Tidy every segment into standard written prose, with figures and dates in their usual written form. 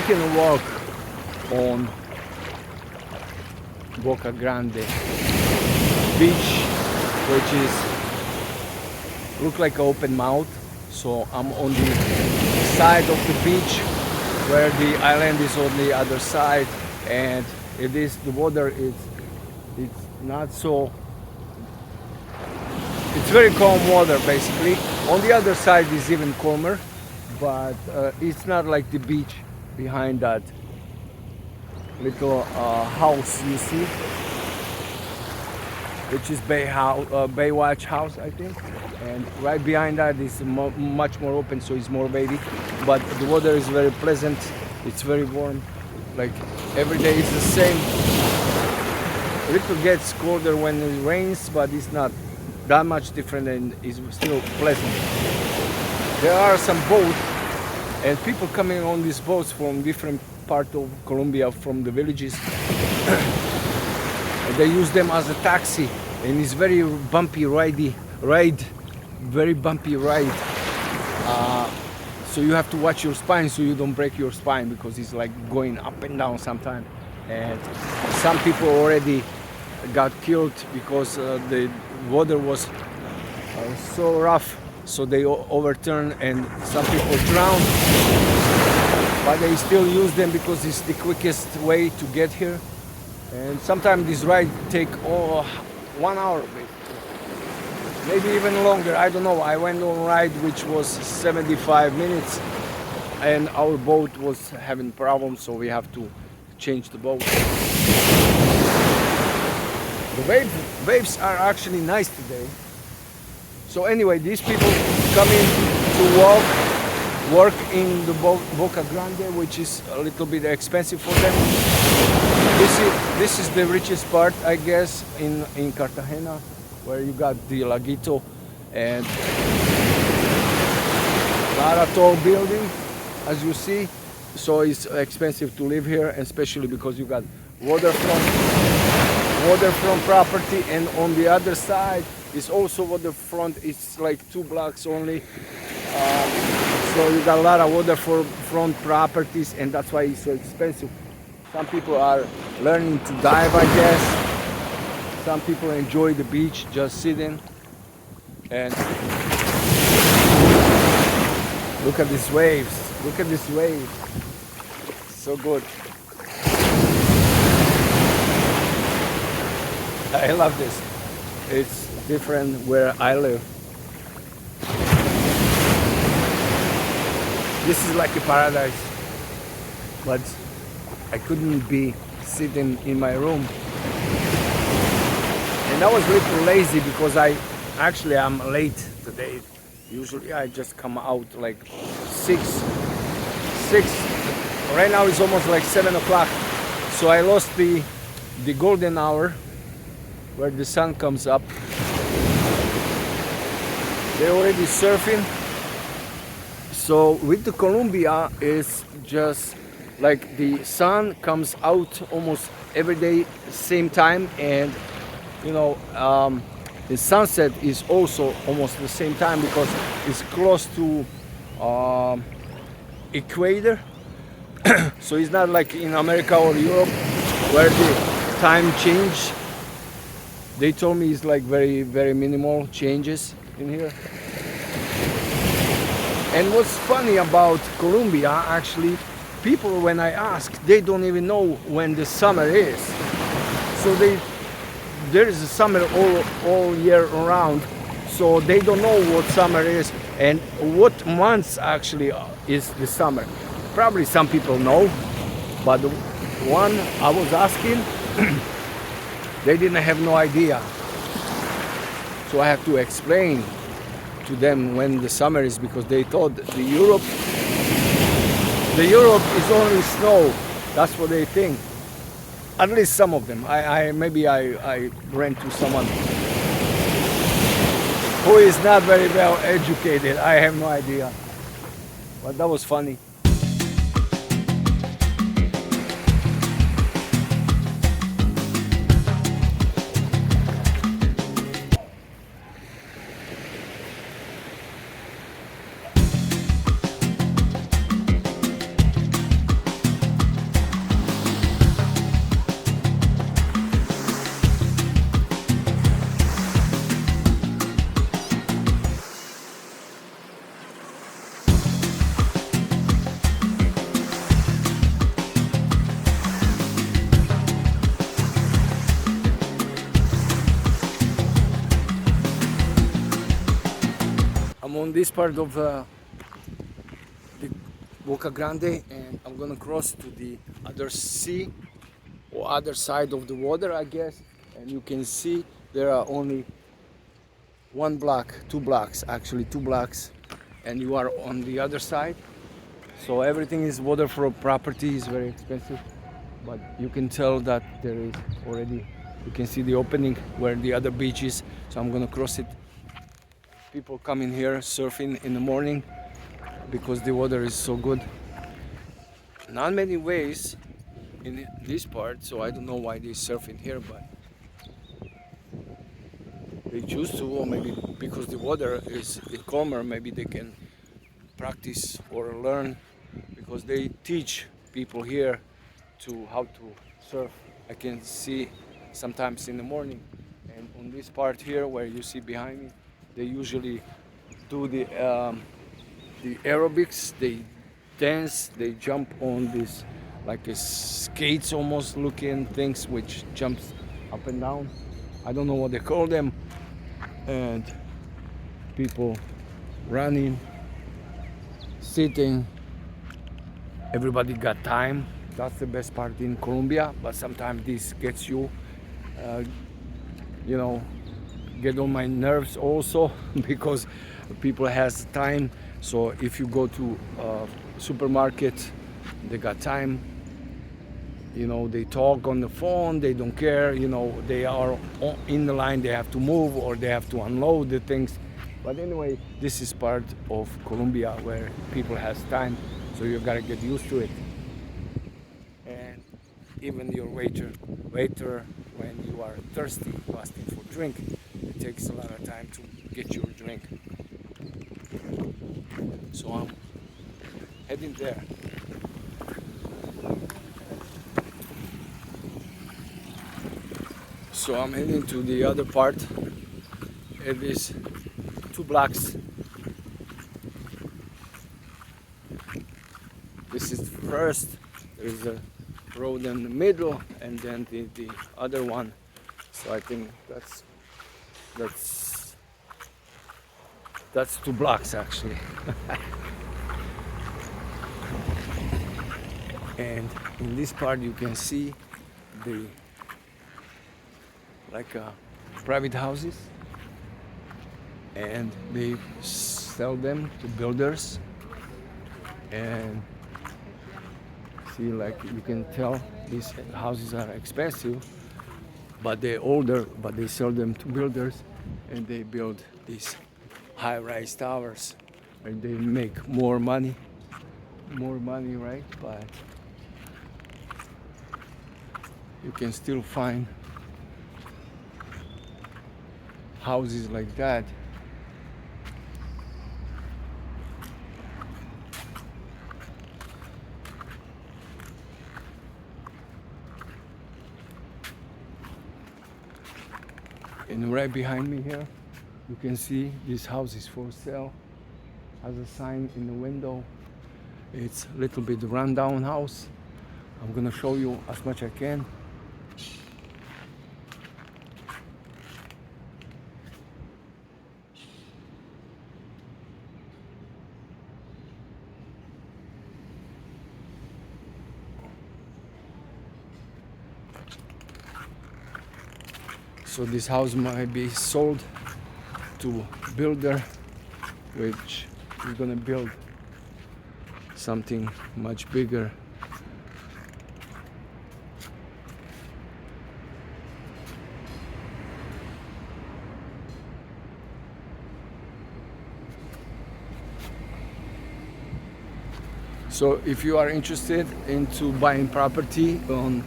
taking a walk on Boca Grande beach, which is look like an open mouth. So I'm on the side of the beach where the island is on the other side, and it is the water it's not so, it's very calm water basically. On the other side is even calmer, but it's not like the beach behind that little house you see, which is Baywatch house, I think. And right behind that is much more open, so it's more wavy. But the water is very pleasant. It's very warm. Like every day is the same. A little gets colder when it rains, but it's not that much different, and it's still pleasant. There are some boats and people coming on these boats from different parts of Colombia, from the villages. They use them as a taxi, and it's very bumpy very bumpy ride. So you have to watch your spine so you don't break your spine, because it's like going up and down sometimes. And some people already got killed because the water was so rough, so they overturned and some people drowned. But they still use them because it's the quickest way to get here. And sometimes this ride take 1 hour, maybe even longer. I don't know. I went on a ride which was 75 minutes, and our boat was having problems, so we have to change the boat. The waves are actually nice today. So anyway, these people come in to work in the Boca Grande, which is a little bit expensive for them. This is the richest part, I guess, in Cartagena, where you got the Laguito and a lot of tall buildings, as you see. So it's expensive to live here, especially because you got waterfront property, and on the other side is also waterfront. It's like 2 blocks only. So you got a lot of waterfront properties, and that's why it's so expensive. Some people are learning to dive, I guess. Some people enjoy the beach, just sitting. And look at these waves. Look at this wave. So good. I love this. It's different where I live. This is like a paradise, but I couldn't be sitting in my room. And I was a little lazy because I'm late today. Usually I just come out like 6. Right now it's almost like 7 o'clock. So I lost the golden hour where the sun comes up. They're already surfing. So with the Colombia, it's just like the sun comes out almost every day, same time, and you know, the sunset is also almost the same time because it's close to equator. So it's not like in America or Europe where the time change. They told me it's like very, very minimal changes in here. And what's funny about Colombia, actually, people, when I ask, they don't even know when the summer is. So there is a summer all year around, so they don't know what summer is and what months actually is the summer. Probably some people know, but the one I was asking, they didn't have no idea. So I have to explain to them when the summer is, because they thought the Europe is only snow. That's what they think. At least some of them. Maybe I ran to someone who is not very well educated. I have no idea. But that was funny. this part of the Boca Grande, and I'm gonna cross to the other sea or other side of the water, I guess. And you can see there are only one block, two blocks, actually two blocks, and you are on the other side. So everything is waterfront property, is very expensive, but you can tell that there is already, you can see the opening where the other beach is. So I'm gonna cross it. People come in here surfing in the morning because the water is so good. Not many waves in this part, so I don't know why they surf in here, but they choose to, or maybe because the water is calmer, maybe they can practice or learn, because they teach people here to how to surf. I can see sometimes in the morning, and on this part here where you see behind me, they usually do the aerobics. They dance, they jump on this like a skates almost looking things which jumps up and down. I don't know what they call them. And people running, sitting, everybody got time. That's the best part in Colombia, but sometimes this gets you, you know, get on my nerves also because people has time. So if you go to supermarket, they got time, you know, they talk on the phone, they don't care, you know, they are in the line, they have to move or they have to unload the things. But anyway, this is part of Colombia where people has time, so you gotta get used to it. And even your waiter, when you are thirsty, asking for drink, it takes a lot of time to get your drink. So I'm heading there. So I'm heading to the other part. It is 2 blocks. This is first. There is a road in the middle, and then the other one. So I think that's 2 blocks actually. And in this part you can see the private houses, and they sell them to builders. And see, like you can tell these houses are expensive, but they're older, but they sell them to builders, and they build these high-rise towers, and they make more money, right? But you can still find houses like that. And right behind me here, you can see this house is for sale. Has a sign in the window. It's a little bit rundown house. I'm gonna show you as much as I can. So this house might be sold to builder, which is gonna build something much bigger. So if you are interested into buying property on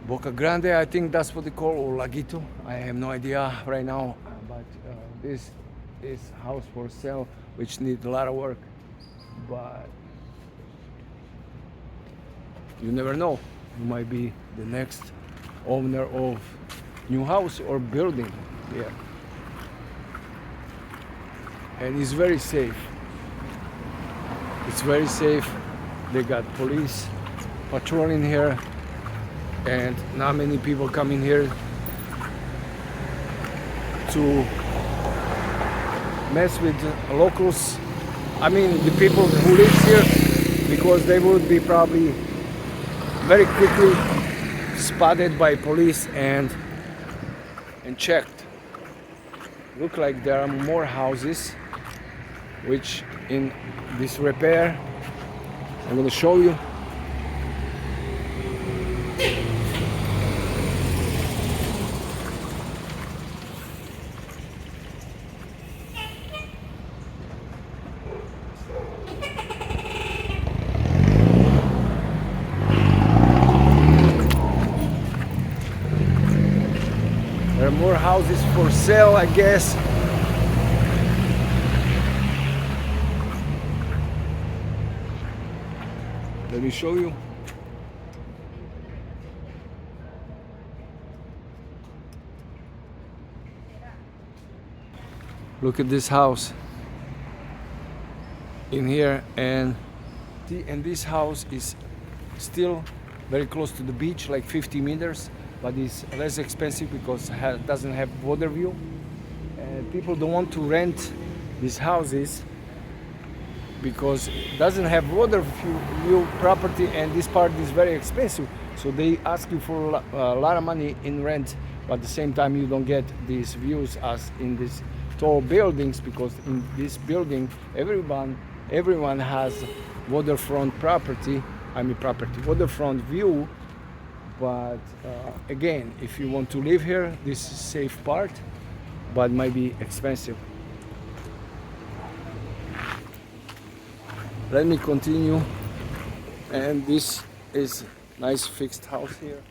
Boca Grande, I think that's what they call, or Laguito. I have no idea right now, but this is house for sale, which needs a lot of work. But you never know, you might be the next owner of new house or building here. And it's very safe. It's very safe. They got police patrolling here, and not many people coming here to mess with locals. I mean the people who live here, because they would be probably very quickly spotted by police and checked. Look like there are more houses which in this repair. I'm going to show you. There are more houses for sale, I guess. Let me show you. Look at this house in here, and this house is still very close to the beach, like 50 meters, but it's less expensive because it doesn't have water view. And people don't want to rent these houses because it doesn't have water view property, and this part is very expensive. So they ask you for a lot of money in rent, but at the same time you don't get these views as in these tall buildings, because in this building everyone has waterfront property. Waterfront view. But again, if you want to live here, this is safe part, but might be expensive. Let me continue. And this is nice fixed house here.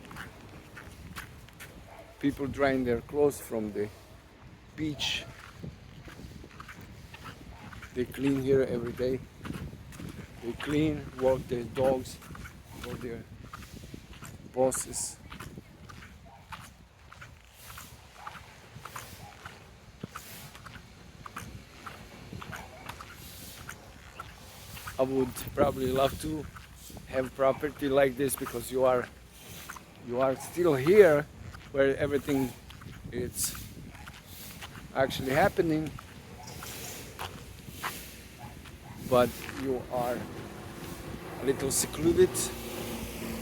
People drying their clothes from the beach. They clean here every day. They clean, walk their dogs for their bosses. I would probably love to have property like this, because you are still here where everything is actually happening, but you are a little secluded,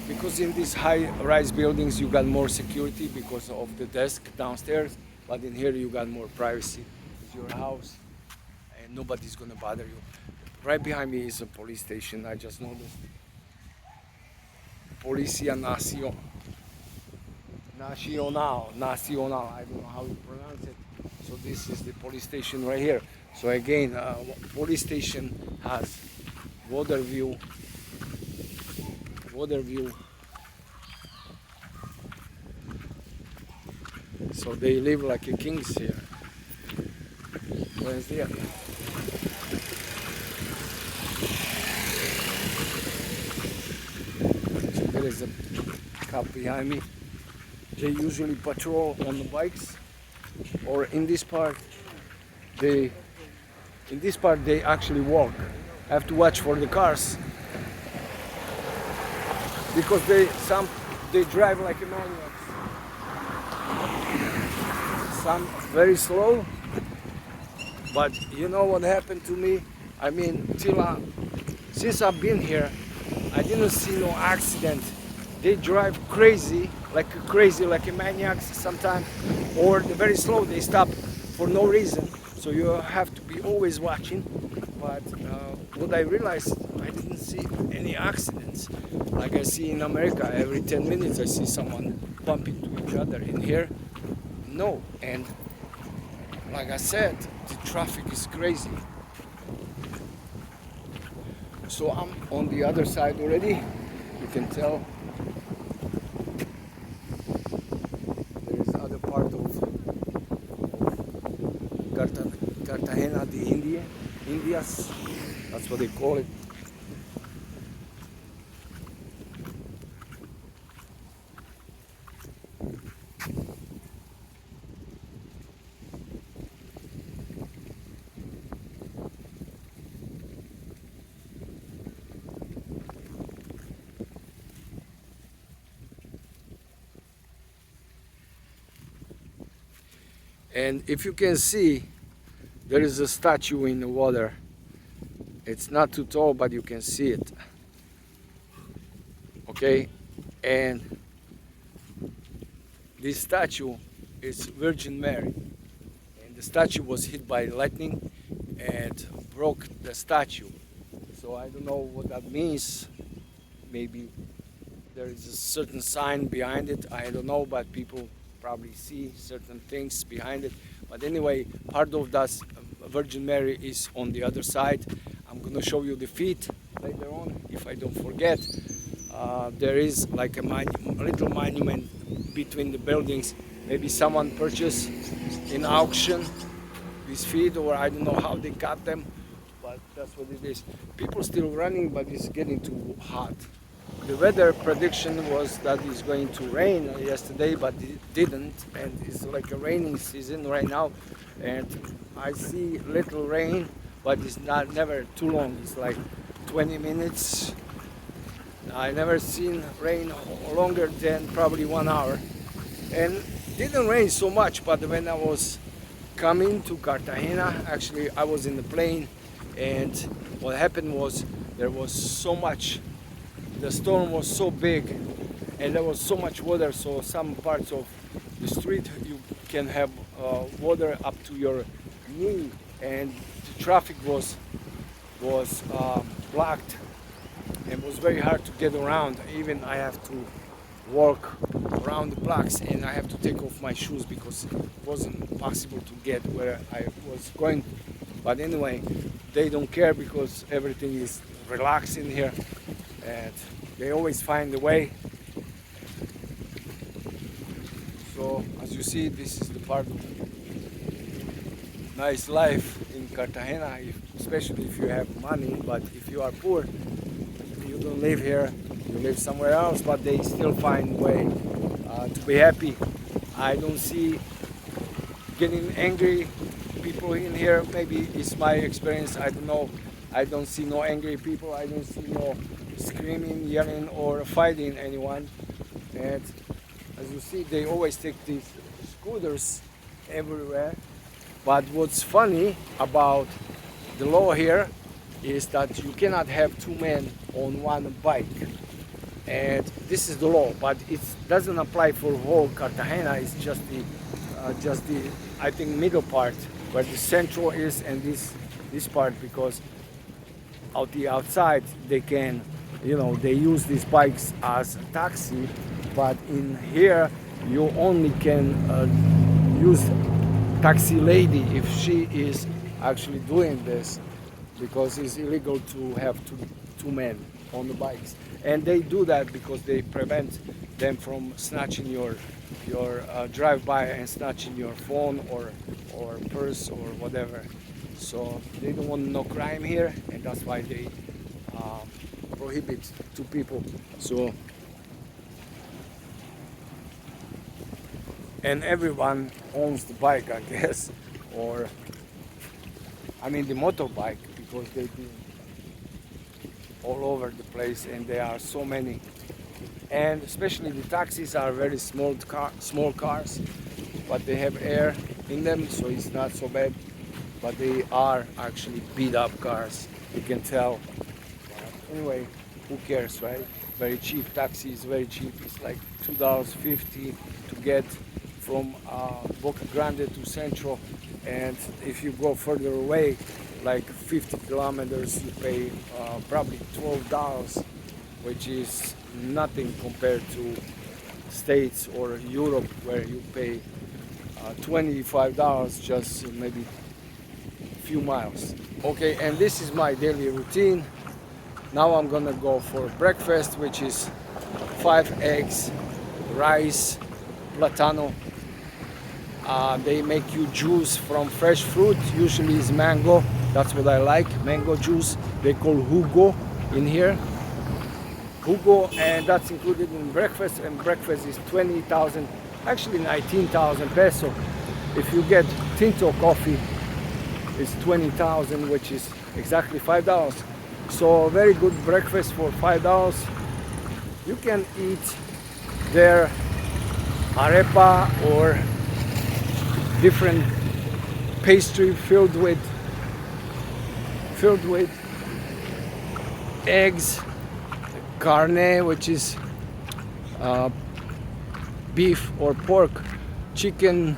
because in these high-rise buildings you got more security because of the desk downstairs, but in here you got more privacy. It's your house and nobody's gonna bother you. Right behind me is a police station, I just noticed. Policia Nacional, I don't know how you pronounce it. So this is the police station right here. So again, police station has water view. So they live like a kings here. Buenos días. So there is a cop behind me. They usually patrol on the bikes, or in this part they actually walk. I have to watch for the cars, because they drive like a maniac. Some very slow, but you know what happened to me? I mean, since I've been here, I didn't see no accident. They drive crazy, like a maniac sometimes, or they're very slow. They stop for no reason. So you have to be always watching. But what I realized, I didn't see any accidents like I see in America. Every 10 minutes I see someone bump into each other. In here, no. And like I said, the traffic is crazy. So I'm on the other side already. You can tell there is other part of Cartagena, the Indias. That's what they call it. And if you can see, There is a statue in the water. It's not too tall, but you can see it. Okay, and this statue is Virgin Mary, and the statue was hit by lightning and broke the statue. So I don't know what that means. Maybe there is a certain sign behind it. I don't know, but people probably see certain things behind it. But anyway, part of that Virgin Mary is on the other side. I'm gonna show you the feet later on, if I don't forget. There is like a little monument between the buildings. Maybe someone purchased in auction these feet, or I don't know how they got them, but that's what it is. People still running, but it's getting too hot. The weather prediction was that it's going to rain yesterday, but it didn't, and it's like a raining season right now, and I see little rain, but it's never too long. It's like 20 minutes. I never seen rain longer than probably 1 hour, and didn't rain so much. But when I was coming to Cartagena, actually I was in the plane, and what happened was there was so much, the storm was so big, and there was so much water, so some parts of the street you can have water up to your knee, and the traffic was blocked, and it was very hard to get around. Even I have to walk around the blocks, and I have to take off my shoes because it wasn't possible to get where I was going. But anyway, they don't care because everything is relaxed in here, and they always find a way. So as you see, this is the part of nice life in Cartagena, especially if you have money. But if you are poor, you don't live here, you live somewhere else, but they still find a way to be happy. I don't see getting angry people in here. Maybe it's my experience, I don't know. I don't see no angry people. I don't see no screaming, yelling, or fighting anyone. And as you see, they always take these scooters everywhere. But what's funny about the law here is that you cannot have two men on one bike, and this is the law. But it doesn't apply for whole Cartagena. It's just the I think middle part where the central is, and this part, because out the outside they can, they use these bikes as a taxi, but in here you only can use taxi lady if she is actually doing this, because it's illegal to have two men on the bikes. And they do that because they prevent them from snatching your drive-by and snatching your phone or purse or whatever. So they don't want no crime here, and that's why they prohibit two people. So, and everyone owns the bike, I guess, or I mean the motorbike, because they do all over the place, and there are so many. And especially the taxis are very small cars, but they have air in them, so it's not so bad. But they are actually beat up cars, you can tell. Anyway, who cares, right? Very cheap. Taxi is very cheap. It's like $2.50 to get from Boca Grande to Central, and if you go further away, like 50 kilometers, you pay probably $12, which is nothing compared to States or Europe, where you pay $25 just maybe a few miles. Okay, and this is my daily routine. Now I'm gonna go for breakfast, which is 5 eggs, rice, platano. They make you juice from fresh fruit, usually is mango. That's what I like, mango juice. They call jugo in here. Jugo, and that's included in breakfast, and breakfast is 20,000, actually 19,000 peso. If you get tinto coffee, it's 20,000, which is exactly $5. So very good breakfast for $5. You can eat their arepa or different pastry filled with eggs, carne, which is beef or pork, chicken.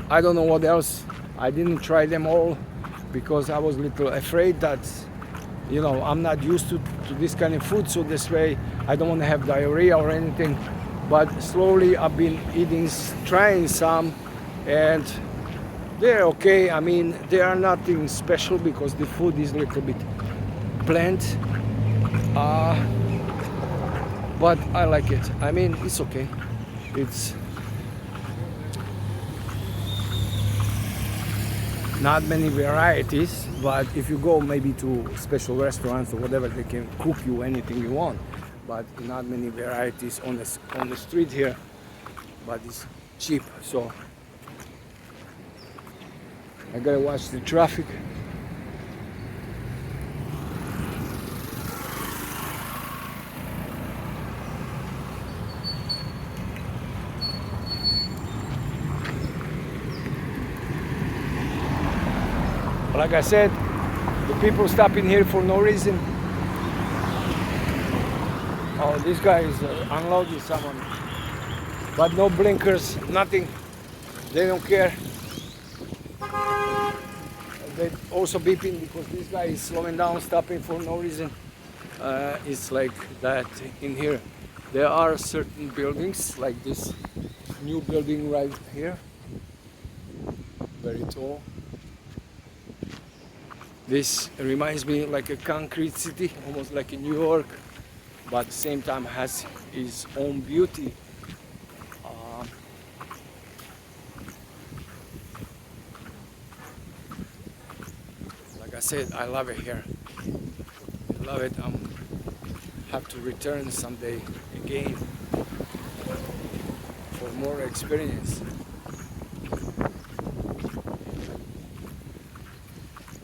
I don't know what else. I didn't try them all because I was a little afraid that, you know, I'm not used to this kind of food, so this way I don't want to have diarrhea or anything. But slowly I've been trying some, and they're okay. I mean, they are nothing special because the food is a little bit bland, but I like it. I mean, it's okay. It's not many varieties, but if you go maybe to special restaurants or whatever, they can cook you anything you want. But not many varieties on the street here, but it's cheap. So I gotta watch the traffic. Like I said, the people stopping here for no reason. Oh, this guy is unloading someone, but no blinkers, nothing. They don't care. They also beeping because this guy is slowing down, stopping for no reason. It's like that in here. There are certain buildings like this new building right here, very tall. This reminds me like a concrete city, almost like in New York, but at the same time has its own beauty. Like I said, I love it here. I love it. Have to return someday again for more experience.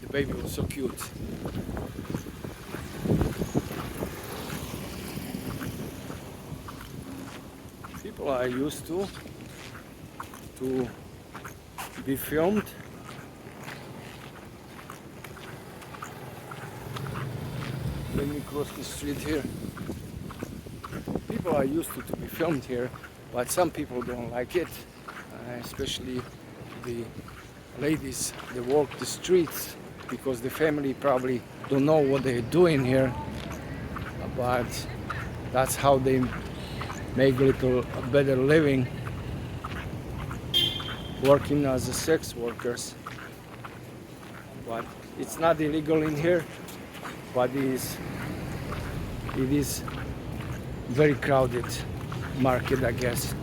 The baby was so cute. People are used to be filmed. Let me cross the street here. People are used to be filmed here, but some people don't like it, especially the ladies that walk the streets, because the family probably don't know what they're doing here, but that's how they make a little better living, working as a sex workers. But it's not illegal in here, but it is very crowded market, I guess.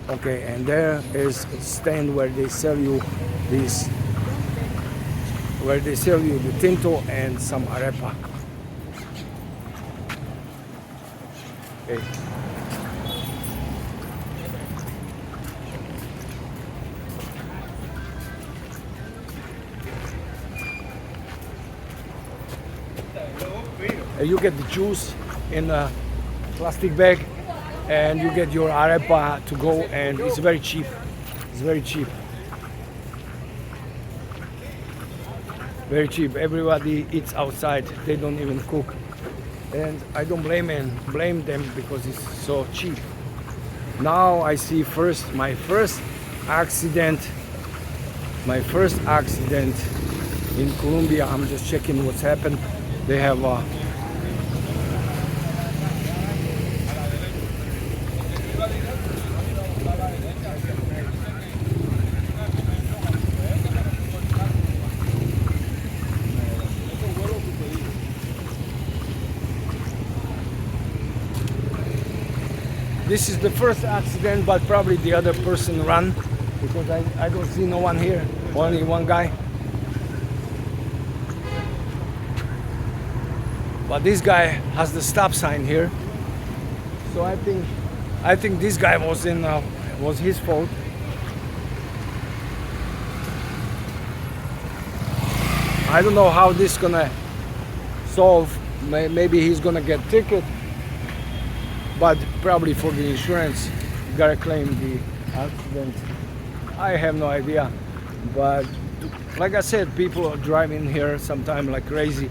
Okay, and there is a stand where they sell you this, where they sell you the tinto and some arepa. Okay. You get the juice in a plastic bag, and you get your arepa to go, and it's very cheap. It's very cheap. Very cheap. Everybody eats outside. They don't even cook, and I don't blame them because it's so cheap. Now I see my first accident in Colombia. I'm just checking what's happened. They have this is the first accident, but probably the other person ran because I don't see no one here, only one guy. But this guy has the stop sign here, so I think this guy was his fault. I don't know how this gonna solve. Maybe he's gonna get ticket, but probably for the insurance, you gotta claim the accident I have no idea. But like I said, people are driving here sometimes like crazy,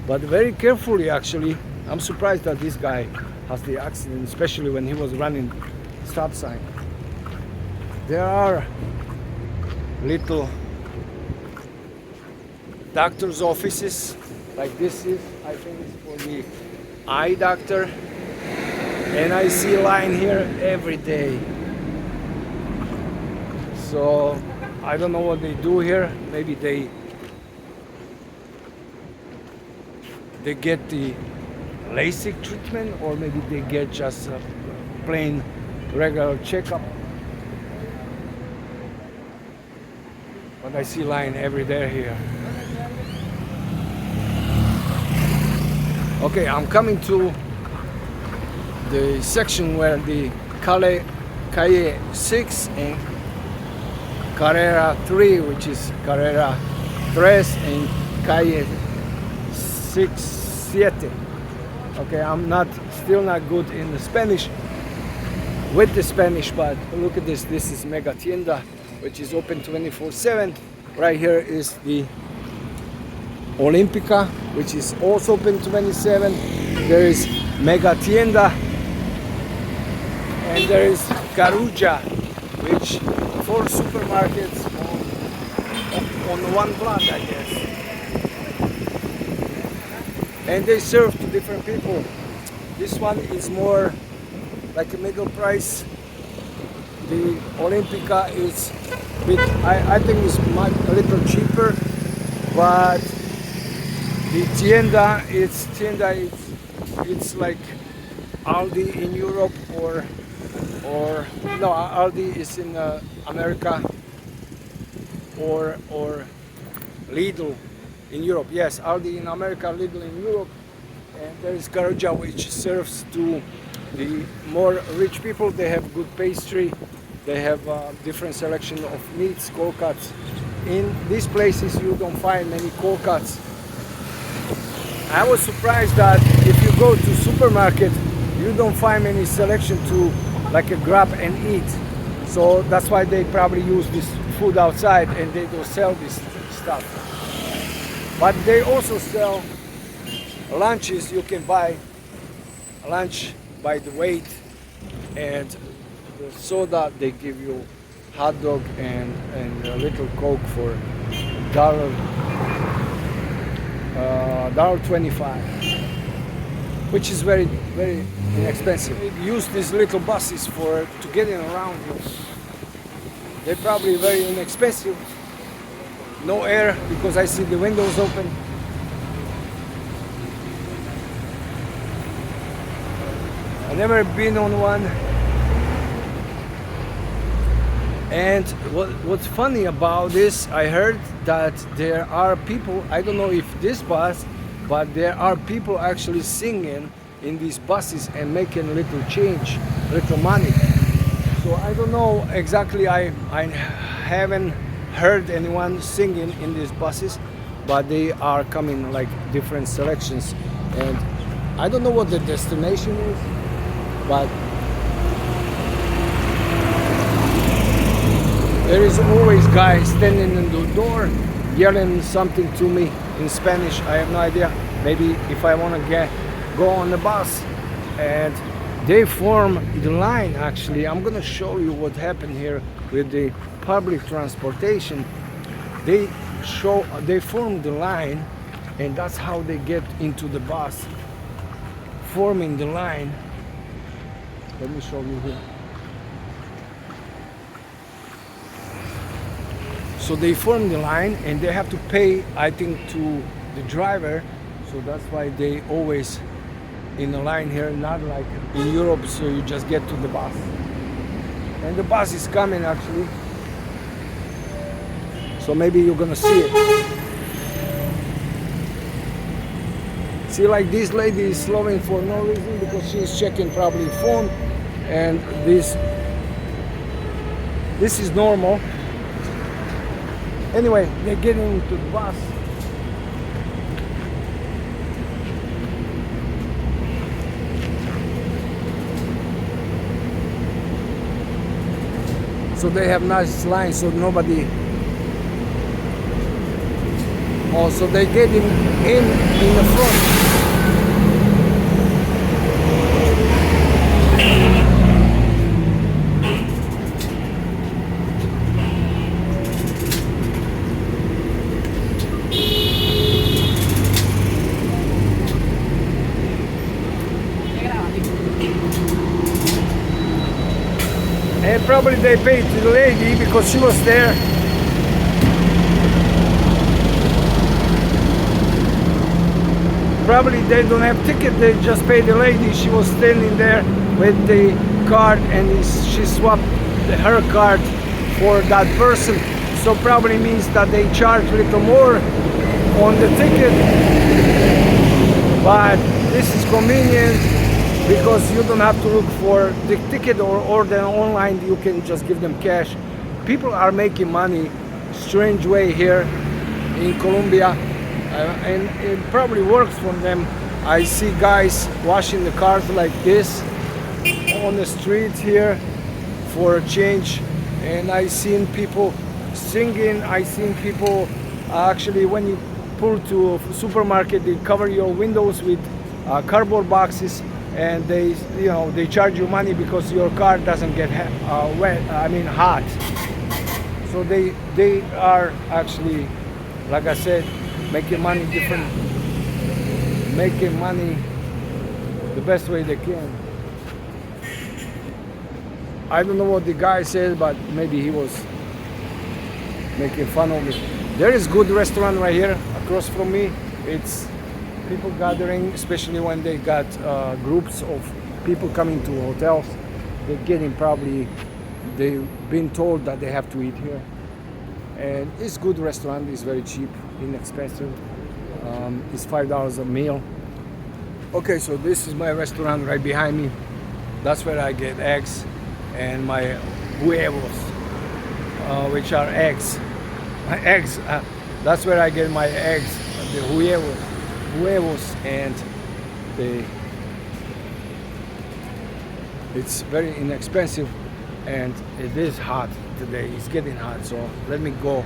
but very carefully actually. I'm surprised that this guy has the accident, especially when he was running stop sign. There are little doctor's offices, like this is, I think it's for the eye doctor, and I see a line here every day. So I don't know what they do here. Maybe they get the LASIK treatment, or maybe they get just a plain regular checkup. But I see line every day here. Okay, I'm coming to the section where the Calle 6 and Carrera 3, which is Carrera 3 and Calle 6, 7. Okay, I'm still not good in the Spanish, with the Spanish, but look at this. This is Mega Tienda, which is open 24/7. Right here is the Olímpica, which is also open 27. There is Mega Tienda, and there is Carulla, which 4 supermarkets on one block, I guess. And they serve to different people. This one is more like a middle price. The Olímpica is a bit, I think it's a little cheaper, but the tienda, it's like Aldi in Europe, or no, Aldi is in America, or Lidl in Europe. Yes, Aldi in America, Lidl in Europe. And there is Carulla, which serves to the more rich people. They have good pastry. They have different selection of meats, cold cuts. In these places you don't find many cold cuts. I was surprised that if you go to supermarket, you don't find any selection to like a grab and eat. So that's why they probably use this food outside, and they don't sell this stuff. But they also sell lunches. You can buy lunch by the weight, and the soda they give you hot dog and a little Coke for $1.25, which is very inexpensive. They use these little buses to get in around here. They're probably very inexpensive. No air because I see the windows open. I've never been on one. And what's funny about this, I heard that there are people, I don't know if this bus, but there are people actually singing in these buses and making a little change, little money. So I don't know exactly, I haven't heard anyone singing in these buses, but they are coming like different selections. And I don't know what the destination is, but there is always guys standing in the door yelling something to me in Spanish. I have no idea. Maybe if I want to go on the bus. And they form the line. Actually, I'm gonna show you what happened here with the public transportation. They form the line, and that's how they get into the bus, forming the line. Let me show you here. So they form the line, and they have to pay, I think, to the driver. So that's why they always in a line here, not like in Europe, so you just get to the bus. And the bus is coming actually. So maybe you're gonna see it. See, like this lady is slowing for no reason because she's checking probably phone, and this is normal. Anyway, they're getting into the bus. so they have nice lines, so nobody. Also, they get in the front. And probably they paid to the lady because she was there. Probably they don't have ticket, they just pay the lady. She was standing there with the card and she swapped her card for that person. So probably means that they charge a little more on the ticket. But this is convenient because you don't have to look for the ticket or order online. You can just give them cash. People are making money strange way here in Colombia. And it probably works for them. I see guys washing the cars like this on the street here for a change, and I seen people singing. I seen people actually, when you pull to a supermarket, they cover your windows with cardboard boxes, and they charge you money because your car doesn't get wet. I mean hot. So they are actually, like I said, making money making money the best way they can. I don't know what the guy said, but maybe he was making fun of me. There is good restaurant right here across from me. It's people gathering, especially when they got groups of people coming to hotels. They're getting probably, they've been told that they have to eat here. And it's good restaurant, it's very cheap, inexpensive. It's $5 a meal. Okay, so this is my restaurant right behind me. That's where I get eggs and my huevos, which are eggs. My eggs, that's where I get my eggs, the huevos, and it's very inexpensive, and it is hot today. It's getting hot, so let me go.